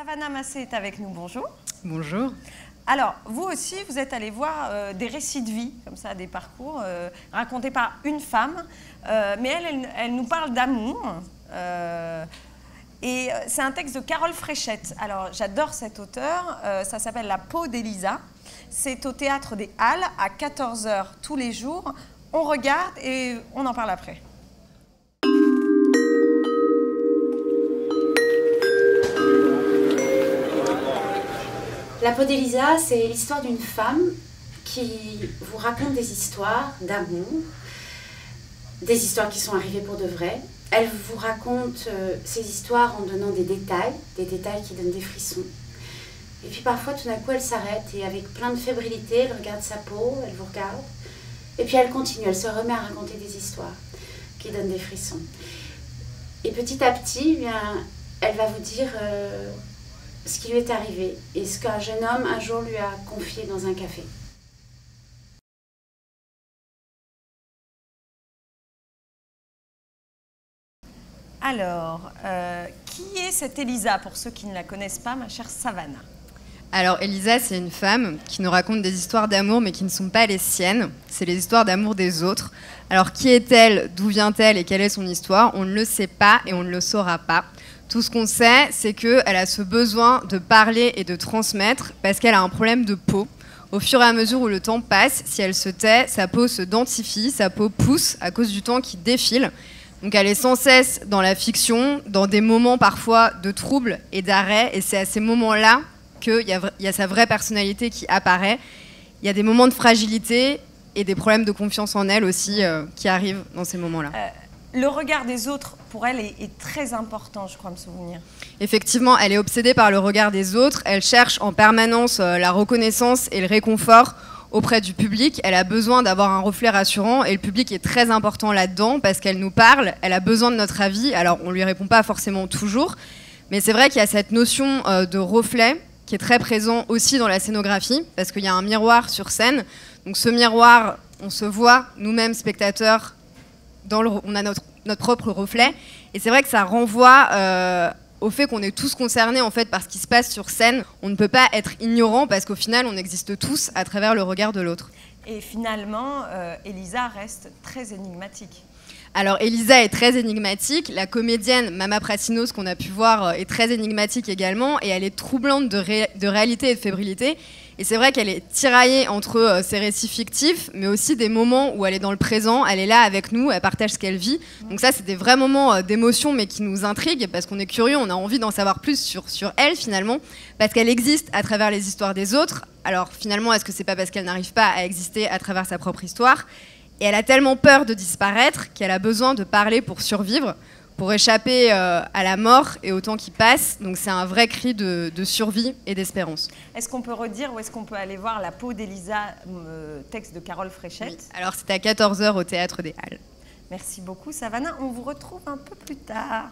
Savannah Massé est avec nous, bonjour. Bonjour. Alors, vous aussi, vous êtes allé voir des récits de vie, comme ça, des parcours racontés par une femme. Mais elle nous parle d'amour. Et c'est un texte de Carole Fréchette. Alors, j'adore cet auteur. Ça s'appelle La peau d'Elisa. C'est au Théâtre des Halles, à 14 h tous les jours. On regarde et on en parle après. La peau d'Elisa, c'est l'histoire d'une femme qui vous raconte des histoires d'amour, des histoires qui sont arrivées pour de vrai. Elle vous raconte ces histoires en donnant des détails qui donnent des frissons. Et puis parfois, tout d'un coup, elle s'arrête et avec plein de fébrilité, elle regarde sa peau, elle vous regarde. Et puis elle continue, elle se remet à raconter des histoires qui donnent des frissons. Et petit à petit, eh bien, elle va vous dire ce qui lui est arrivé et ce qu'un jeune homme un jour lui a confié dans un café. Alors, qui est cette Elisa, pour ceux qui ne la connaissent pas, ma chère Savannah? Alors, Elisa, c'est une femme qui nous raconte des histoires d'amour, mais qui ne sont pas les siennes. C'est les histoires d'amour des autres. Alors, qui est-elle, d'où vient-elle et quelle est son histoire? On ne le sait pas et on ne le saura pas. Tout ce qu'on sait, c'est qu'elle a ce besoin de parler et de transmettre parce qu'elle a un problème de peau. Au fur et à mesure où le temps passe, si elle se tait, sa peau se densifie, sa peau pousse à cause du temps qui défile. Donc elle est sans cesse dans la fiction, dans des moments parfois de trouble et d'arrêt, et c'est à ces moments-là qu'il y a sa vraie personnalité qui apparaît. Il y a des moments de fragilité et des problèmes de confiance en elle aussi qui arrivent dans ces moments-là. Le regard des autres, pour elle, est très important, je crois me souvenir. Effectivement, elle est obsédée par le regard des autres. Elle cherche en permanence la reconnaissance et le réconfort auprès du public. Elle a besoin d'avoir un reflet rassurant et le public est très important là-dedans parce qu'elle nous parle, elle a besoin de notre avis. Alors, on ne lui répond pas forcément toujours, mais c'est vrai qu'il y a cette notion de reflet qui est très présent aussi dans la scénographie parce qu'il y a un miroir sur scène. Donc ce miroir, on se voit nous-mêmes spectateurs, on a notre propre reflet et c'est vrai que ça renvoie au fait qu'on est tous concernés en fait par ce qui se passe sur scène. On ne peut pas être ignorant parce qu'au final on existe tous à travers le regard de l'autre. Et finalement, Elisa reste très énigmatique. Alors Elisa est très énigmatique, la comédienne Mama Prasinos qu'on a pu voir est très énigmatique également et elle est troublante de réalité et de fébrilité. Et c'est vrai qu'elle est tiraillée entre ses récits fictifs, mais aussi des moments où elle est dans le présent, elle est là avec nous, elle partage ce qu'elle vit. Donc ça, c'est des vrais moments d'émotion, mais qui nous intriguent, parce qu'on est curieux, on a envie d'en savoir plus sur elle, finalement, parce qu'elle existe à travers les histoires des autres. Alors finalement, est-ce que c'est pas parce qu'elle n'arrive pas à exister à travers sa propre histoire? Et elle a tellement peur de disparaître qu'elle a besoin de parler pour survivre, pour échapper à la mort et au temps qui passe. Donc c'est un vrai cri de survie et d'espérance. Est-ce qu'on peut redire où est-ce qu'on peut aller voir La peau d'Elisa, texte de Carole Fréchette? Oui. Alors c'est à 14 h au Théâtre des Halles. Merci beaucoup Savannah, on vous retrouve un peu plus tard.